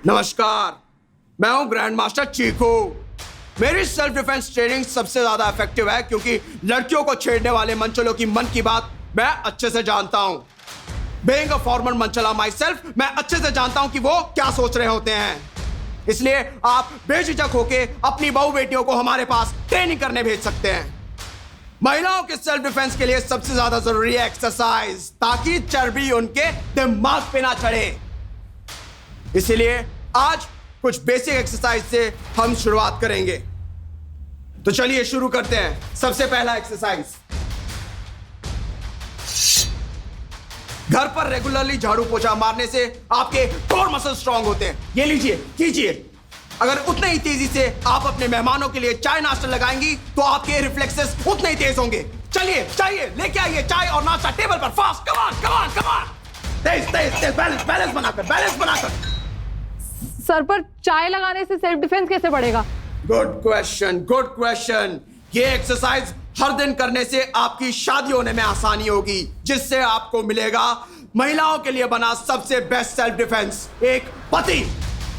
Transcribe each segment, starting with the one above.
नमस्कार, मैं हूं ग्रैंड मास्टर चीकू। मेरी सेल्फ डिफेंस ट्रेनिंग सबसे ज्यादा इफेक्टिव है क्योंकि लड़कियों को छेड़ने वाले मंचलों की मन की बात मैं अच्छे से जानता हूं। बीइंग अ फॉर्मर मंचला माई सेल्फ, मैं अच्छे से जानता हूं कि वो क्या सोच रहे होते हैं। इसलिए आप बेझिझक होके अपनी बहू बेटियों को हमारे पास ट्रेनिंग करने भेज सकते हैं। महिलाओं के सेल्फ डिफेंस के लिए सबसे ज्यादा जरूरी है एक्सरसाइज, ताकि चर्बी उनके दिमाग पे ना चढ़े। इसीलिए आज कुछ बेसिक एक्सरसाइज से हम शुरुआत करेंगे। तो चलिए शुरू करते हैं। सबसे पहला एक्सरसाइज, घर पर रेगुलरली झाड़ू पोछा मारने से आपके कोर मसल स्ट्रांग होते हैं। ये लीजिए, कीजिए। अगर उतने ही तेजी से आप अपने मेहमानों के लिए चाय नाश्ता लगाएंगी तो आपके रिफ्लेक्सेस उतने ही तेज होंगे। चलिए, चाहिए लेके आइए चाय और नाश्ता टेबल पर। Fast, come on come on come on. Tej Tej Tej, balance बनाकर। सर, पर चाय लगाने से सेल्फ डिफेंस कैसे बढ़ेगा? Good question. ये एक्सरसाइज हर दिन करने से आपकी शादी होने में आसानी होगी, जिससे आपको मिलेगा महिलाओं के लिए बना सबसे बेस्ट सेल्फ डिफेंस, एक पति।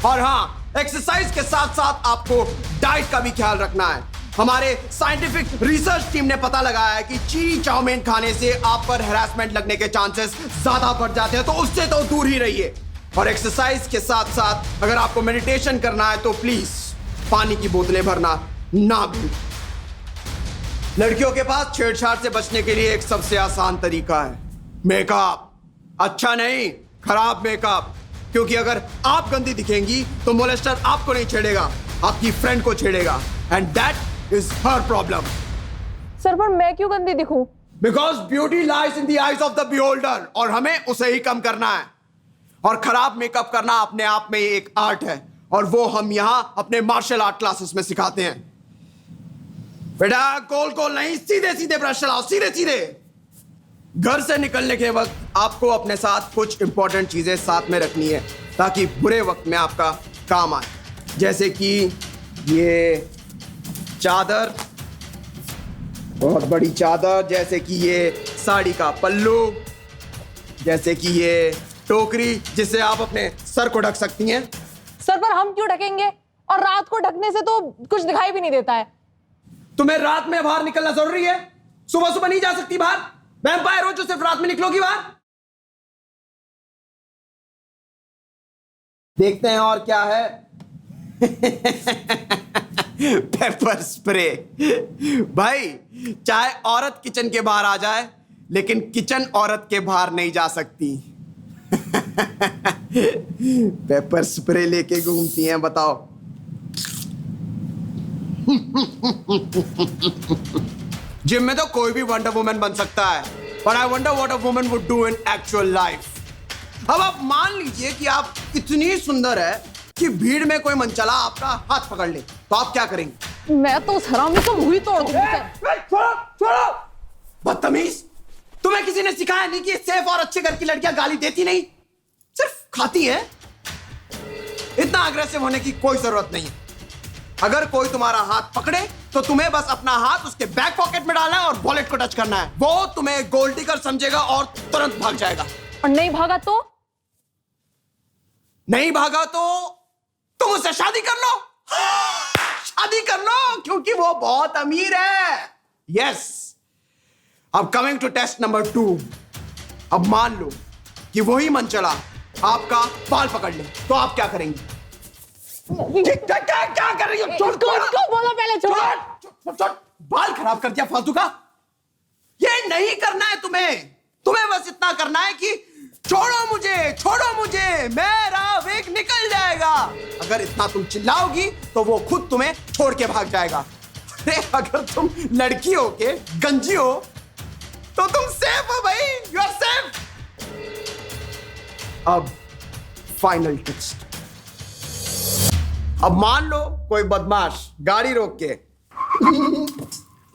और हाँ, एक्सरसाइज के साथ साथ आपको डाइट का भी ख्याल रखना है। हमारे साइंटिफिक रिसर्च टीम ने पता लगाया है कि चीनी चाउमीन खाने से आप पर हैरेसमेंट लगने के चांसेस ज्यादा बढ़ जाते हैं, तो उससे तो दूर ही रहिए। और एक्सरसाइज के साथ साथ अगर आपको मेडिटेशन करना है तो प्लीज पानी की बोतलें भरना ना भूलें। लड़कियों के पास छेड़छाड़ से बचने के लिए एक सबसे आसान तरीका है मेकअप। अच्छा नहीं, खराब मेकअप। क्योंकि अगर आप गंदी दिखेंगी तो मोलेस्टर आपको नहीं छेड़ेगा, आपकी फ्रेंड को छेड़ेगा, and that is her problem. Sir, पर मैं क्यों गंदी दिखूं? Because beauty lies in the eyes of the beholder, और हमें उसे ही कम करना है। और खराब मेकअप करना अपने आप में एक आर्ट है, और वो हम यहां अपने मार्शल आर्ट क्लासेस में सिखाते हैं। बेटा, गोल गोल नहीं, सीधे सीधे ब्रश चलाओ, सीधे सीधे। घर से निकलने के वक्त आपको अपने साथ कुछ इंपॉर्टेंट चीजें साथ में रखनी है, ताकि बुरे वक्त में आपका काम आए। जैसे कि ये चादर, बहुत बड़ी चादर, जैसे कि ये साड़ी का पल्लू, जैसे कि ये टोकरी जिससे आप अपने सर को ढक सकती हैं। सर, पर हम क्यों ढकेंगे? और रात को ढकने से तो कुछ दिखाई भी नहीं देता है। तुम्हें रात में बाहर निकलना जरूरी है? सुबह सुबह नहीं जा सकती बाहर? वैम्पायर हो जो सिर्फ रात में निकलोगी बाहर? देखते हैं और क्या है। Paper spray. भाई, चाहे औरत किचन के बाहर आ जाए, लेकिन किचन औरत के बाहर नहीं जा सकती। पेपर स्प्रे लेके घूमती हैं, बताओ। जिम में तो कोई भी वंडर वुमन बन सकता है, but I wonder what a woman would do in actual life. अब आप मान लीजिए कि आप इतनी सुंदर है कि भीड़ में कोई मनचला आपका हाथ पकड़ ले, तो आप क्या करेंगे? मैं तो उस हरामी को मुंह ही तोड़ दूंगी। छोड़ो, बदतमीज। तुम्हें किसी ने सिखाया नहीं कि सेफ और अच्छे घर की लड़कियां गाली देती नहीं, सिर्फ खाती है? इतना अग्रेसिव होने की कोई जरूरत नहीं है। अगर कोई तुम्हारा हाथ पकड़े तो तुम्हें बस अपना हाथ उसके बैक पॉकेट में डालना है और वॉलेट को टच करना है। वो तुम्हें गोल्ड डिगर समझेगा और तुरंत भाग जाएगा। और नहीं भागा तो? नहीं भागा तो तुम उससे शादी कर लो। शादी कर लो, क्योंकि वो बहुत अमीर है। यस। अब कमिंग टू टेस्ट नंबर 2। अब मान लो कि वही मनचला आपका बाल पकड़ ले, तो आप क्या करेंगे? क्या कर रही हो? छोड़, बोलो पहले, छोड़। बाल खराब कर दिया फालतू का। ये नहीं करना है तुम्हें बस इतना करना है कि छोड़ो मुझे, मेरा वेग निकल जाएगा। अगर इतना तुम चिल्लाओगी तो वो खुद तुम्हें छोड़ के भाग जाएगा। अरे, अगर तुम लड़की हो के गंजी हो तो तुम सेफ हो भाई, यू आर सेफ। अब फाइनल टेस्ट। अब मान लो कोई बदमाश गाड़ी रोक के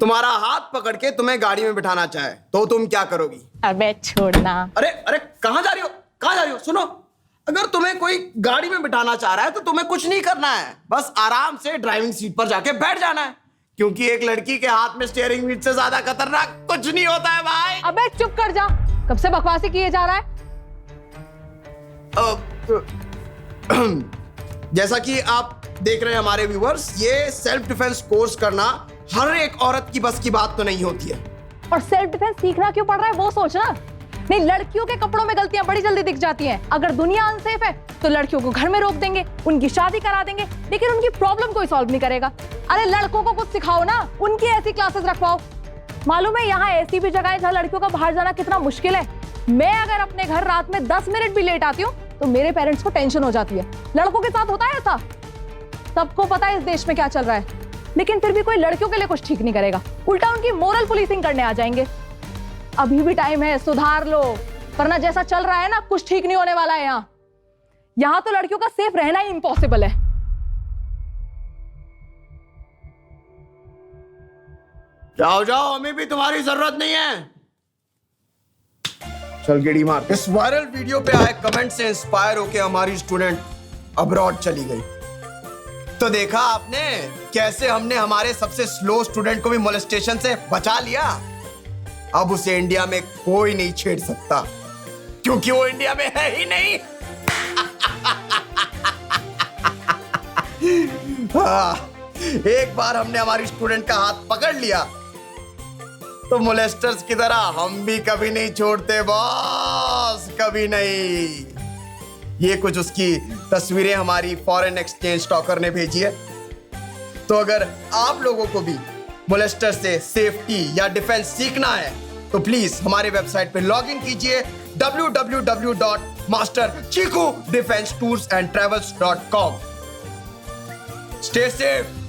तुम्हारा हाथ पकड़ के तुम्हें गाड़ी में बिठाना चाहे, तो तुम क्या करोगी? अबे छोड़ना। अरे कहां जा रही हो? सुनो, अगर तुम्हें कोई गाड़ी में बिठाना चाह रहा है तो तुम्हें कुछ नहीं करना है, बस आराम से ड्राइविंग सीट पर जाके बैठ जाना है। क्योंकि एक लड़की के हाथ में स्टीयरिंग व्हील से ज्यादा खतरनाक कुछ नहीं होता है भाई। अबे चुप कर जा, कब से बकवासी किए जा रहा है। जैसा कि आप देख रहे हैं हमारे व्यूअर्स, ये सेल्फ डिफेंस कोर्स करना हर एक औरत की बस की बात तो नहीं होती है। और सेल्फ डिफेंस सीखना क्यों पड़ रहा है वो सोचना। नहीं, लड़कियों के कपड़ों में गलतियां बड़ी जल्दी दिख जाती हैं। अगर दुनिया अनसेफ है तो लड़कियों को घर में रोक देंगे, उनकी शादी करा देंगे, लेकिन उनकी प्रॉब्लम कोई सॉल्व नहीं करेगा। अरे लड़कों को कुछ सिखाओ ना, उनकी ऐसी क्लासेस रखवाओ। मालूम है यहाँ ऐसी भी जगह है जहाँ लड़कियों का बाहर जाना कितना मुश्किल है। मैं अगर अपने घर रात में 10 मिनट भी लेट आती हूँ तो मेरे पेरेंट्स को टेंशन हो जाती है। लड़कों के साथ होता है ऐसा? सबको पता है इस देश में क्या चल रहा है, लेकिन फिर भी कोई लड़कियों के लिए कुछ ठीक नहीं करेगा, उल्टा उनकी मोरल पुलिसिंग करने आ जाएंगे। अभी भी टाइम है, सुधार लो, वरना जैसा चल रहा है ना कुछ ठीक नहीं होने वाला है। यहाँ तो लड़कियों का सेफ रहना ही इम्पॉसिबल है। जाओ जाओ, हमें भी तुम्हारी जरूरत नहीं है। चल गेड़ी मार। इस वायरल वीडियो पे आए कमेंट से इंस्पायर होकर हमारी स्टूडेंट अब्रॉड चली गई। तो देखा आपने कैसे हमने हमारे सबसे स्लो स्टूडेंट को भी मोलेस्टेशन से बचा लिया। अब उसे इंडिया में कोई नहीं छेड़ सकता क्योंकि वो इंडिया में है ही नहीं। हाँ, एक बार हमने हमारी स्टूडेंट का हाथ पकड़ लिया तो मोलेस्टर्स की तरह हम भी कभी नहीं छोड़ते बॉस, कभी नहीं। ये कुछ उसकी तस्वीरें हमारी फॉरेन एक्सचेंज स्टॉकर ने भेजी है। तो अगर आप लोगों को भी मोलेस्टर से सेफ्टी या डिफेंस सीखना है तो प्लीज हमारे वेबसाइट पे लॉग इन कीजिए www.masterchikudefensetoursandravels.com। Stay safe.